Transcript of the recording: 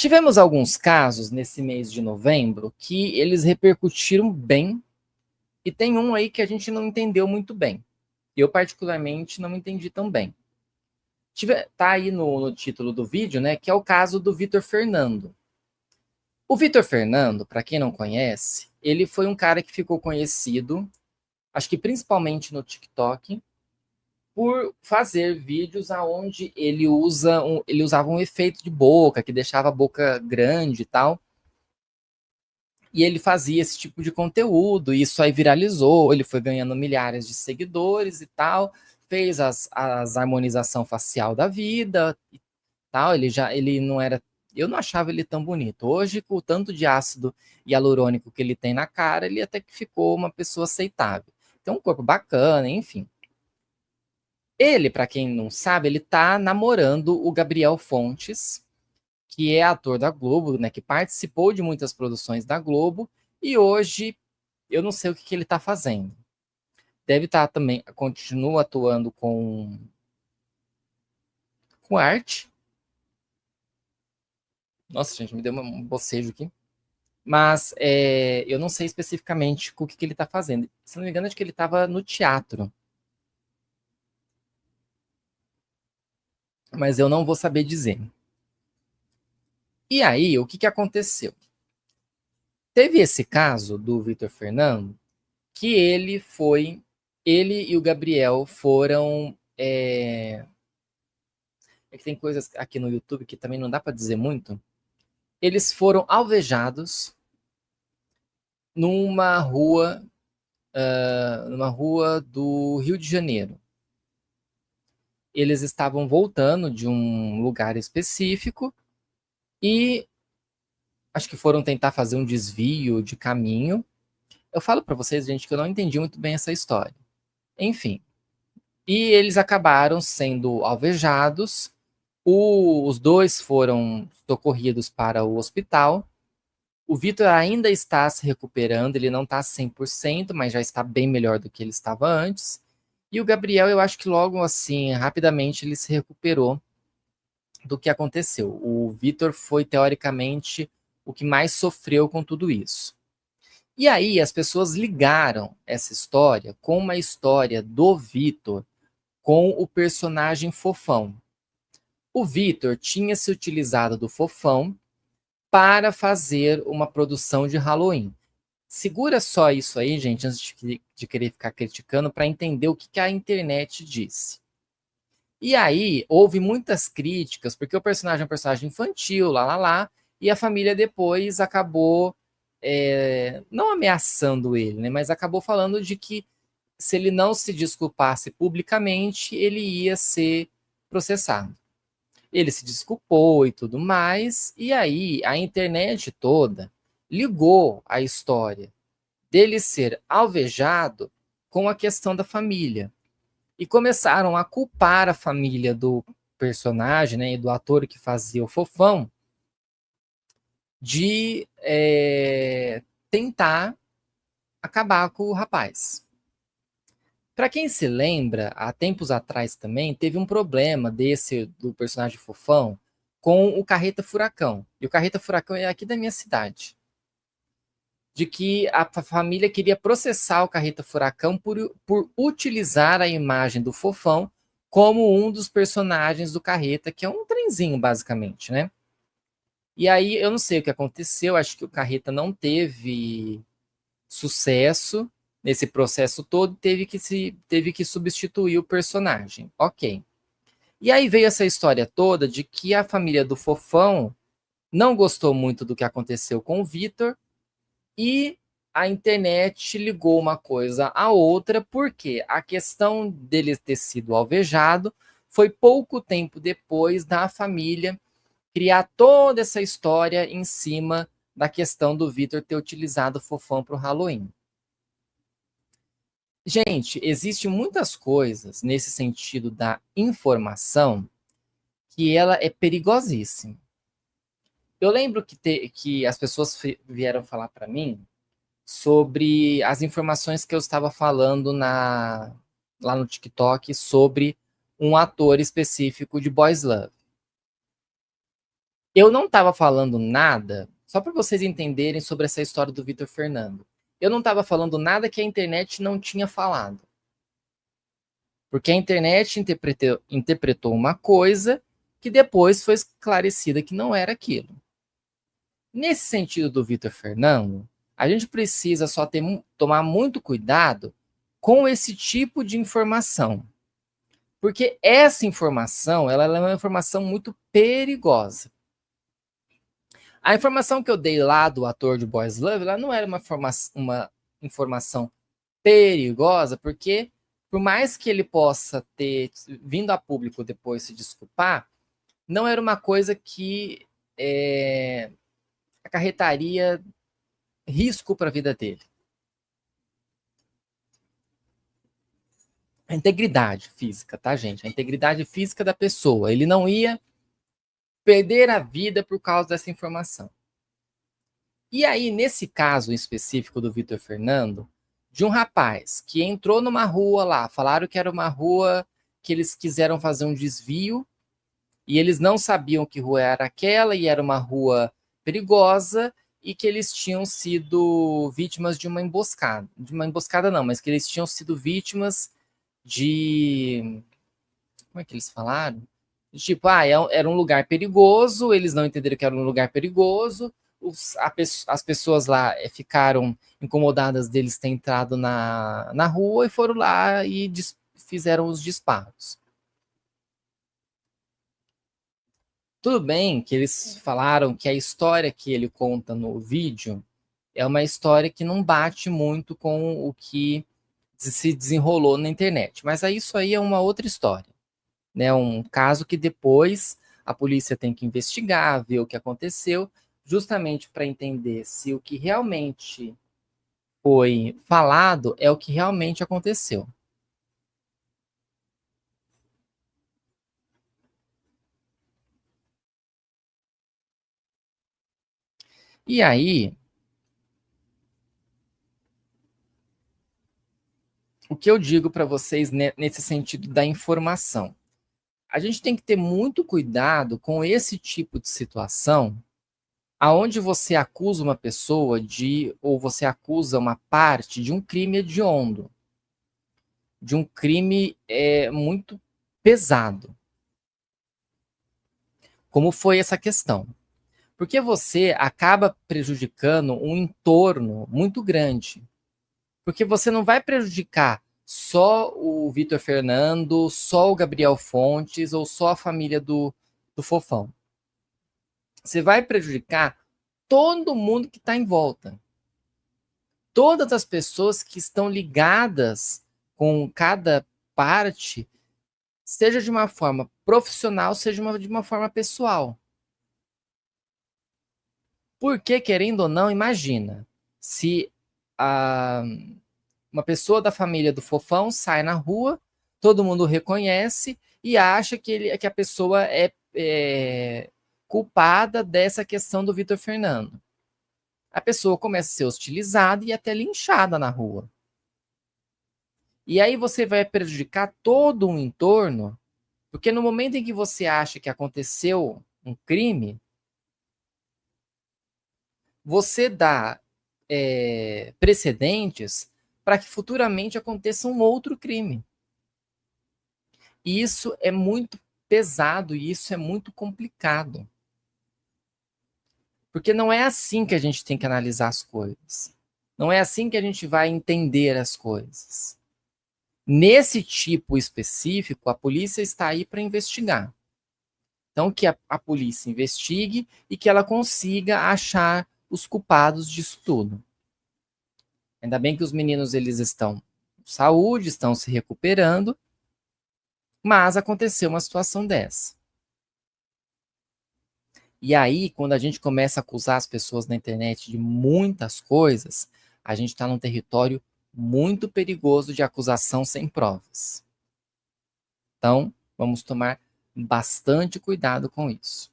Tivemos alguns casos nesse mês de novembro que eles repercutiram bem, e tem um aí que a gente não entendeu muito bem. Eu, particularmente, não entendi tão bem. Tá aí no título do vídeo, né, que é o caso do Vitor Fernando. O Vitor Fernando, para quem não conhece, ele foi um cara que ficou conhecido, acho que principalmente no TikTok, por fazer vídeos aonde ele usava um efeito de boca, que deixava a boca grande e tal. E ele fazia esse tipo de conteúdo, e isso aí viralizou, ele foi ganhando milhares de seguidores e tal, fez as harmonização facial da vida e tal, ele não era, eu não achava ele tão bonito. Hoje, com o tanto de ácido hialurônico que ele tem na cara, ele até que ficou uma pessoa aceitável. Tem um corpo bacana, enfim. Ele, para quem não sabe, ele tá namorando o Gabriel Fontes, que é ator da Globo, né, que participou de muitas produções da Globo, e hoje eu não sei o que ele está fazendo. Deve estar também, continua atuando com arte. Nossa, gente, me deu um bocejo aqui. Mas eu não sei especificamente o que ele está fazendo. Se não me engano, acho que ele estava no teatro. Mas eu não vou saber dizer. E aí, o que aconteceu? Teve esse caso do Vitor Fernando, que ele e o Gabriel foram. É que tem coisas aqui no YouTube que também não dá para dizer muito. Eles foram alvejados numa rua, numa rua do Rio de Janeiro. Eles estavam voltando de um lugar específico e acho que foram tentar fazer um desvio de caminho. Eu falo para vocês, gente, que eu não entendi muito bem essa história. Enfim, e eles acabaram sendo alvejados. Os dois foram socorridos para o hospital. O Vitor ainda está se recuperando, ele não está 100%, mas já está bem melhor do que ele estava antes. E o Gabriel, eu acho que logo assim, rapidamente, ele se recuperou do que aconteceu. O Vitor foi, teoricamente, o que mais sofreu com tudo isso. E aí as pessoas ligaram essa história com uma história do Vitor com o personagem Fofão. O Vitor tinha se utilizado do Fofão para fazer uma produção de Halloween. Segura só isso aí, gente, antes de querer ficar criticando, para entender o que a internet disse. E aí, houve muitas críticas, porque o personagem é um personagem infantil, e a família depois acabou, não ameaçando ele, né, mas acabou falando de que se ele não se desculpasse publicamente, ele ia ser processado. Ele se desculpou e tudo mais, e aí a internet toda ligou a história dele ser alvejado com a questão da família. E começaram a culpar a família do personagem, né, e do ator que fazia o Fofão, de tentar acabar com o rapaz. Para quem se lembra, há tempos atrás também teve um problema desse do personagem Fofão com o Carreta Furacão. E o Carreta Furacão é aqui da minha cidade. De que a família queria processar o Carreta Furacão por utilizar a imagem do Fofão como um dos personagens do Carreta, que é um trenzinho, basicamente, né? E aí, eu não sei o que aconteceu, acho que o Carreta não teve sucesso nesse processo todo, teve que substituir o personagem. Ok. E aí veio essa história toda de que a família do Fofão não gostou muito do que aconteceu com o Vitor e a internet ligou uma coisa à outra, porque a questão dele ter sido alvejado foi pouco tempo depois da família criar toda essa história em cima da questão do Vitor ter utilizado o Fofão para o Halloween. Gente, existem muitas coisas nesse sentido da informação que ela é perigosíssima. Eu lembro que as pessoas vieram falar para mim sobre as informações que eu estava falando lá no TikTok sobre um ator específico de Boys Love. Eu não estava falando nada, só para vocês entenderem sobre essa história do Vitor Fernando. Eu não estava falando nada que a internet não tinha falado. Porque a internet interpretou uma coisa que depois foi esclarecida que não era aquilo. Nesse sentido do Vitor Fernando, a gente precisa só tomar muito cuidado com esse tipo de informação. Porque essa informação, ela é uma informação muito perigosa. A informação que eu dei lá do ator de Boys Love, ela não era uma informação perigosa, porque por mais que ele possa ter vindo a público depois se desculpar, não era uma coisa que acarretaria risco para a vida dele. A integridade física, tá, gente? A integridade física da pessoa. Ele não ia perder a vida por causa dessa informação. E aí, nesse caso específico do Vitor Fernando, de um rapaz que entrou numa rua lá, falaram que era uma rua que eles quiseram fazer um desvio, e eles não sabiam que rua era aquela, e era uma rua perigosa, e que eles tinham sido vítimas de uma emboscada. De uma emboscada não, mas que eles tinham sido vítimas de... Como é que eles falaram? Tipo, era um lugar perigoso, eles não entenderam que era um lugar perigoso, as pessoas lá ficaram incomodadas deles terem entrado na rua e foram lá e fizeram os disparos. Tudo bem que eles falaram que a história que ele conta no vídeo é uma história que não bate muito com o que se desenrolou na internet, mas isso aí é uma outra história, né? Um caso que depois a polícia tem que investigar, ver o que aconteceu, justamente para entender se o que realmente foi falado é o que realmente aconteceu. E aí, o que eu digo para vocês nesse sentido da informação? A gente tem que ter muito cuidado com esse tipo de situação, aonde você acusa uma pessoa ou você acusa uma parte de um crime hediondo, de um crime muito pesado. Como foi essa questão? Porque você acaba prejudicando um entorno muito grande. Porque você não vai prejudicar só o Vitor Fernando, só o Gabriel Fontes ou só a família do Fofão. Você vai prejudicar todo mundo que está em volta. Todas as pessoas que estão ligadas com cada parte, seja de uma forma profissional, seja de uma forma pessoal. Porque, querendo ou não, imagina, se uma pessoa da família do Fofão sai na rua, todo mundo reconhece e acha que a pessoa é culpada dessa questão do Vitor Fernando. A pessoa começa a ser hostilizada e até linchada na rua. E aí você vai prejudicar todo um entorno, porque no momento em que você acha que aconteceu um crime, você dá precedentes para que futuramente aconteça um outro crime. E isso é muito pesado e isso é muito complicado. Porque não é assim que a gente tem que analisar as coisas. Não é assim que a gente vai entender as coisas. Nesse tipo específico, a polícia está aí para investigar. Então, que a polícia investigue e que ela consiga achar os culpados disso tudo. Ainda bem que os meninos eles estão com saúde, estão se recuperando, mas aconteceu uma situação dessa. E aí, quando a gente começa a acusar as pessoas na internet de muitas coisas, a gente está num território muito perigoso de acusação sem provas. Então, vamos tomar bastante cuidado com isso.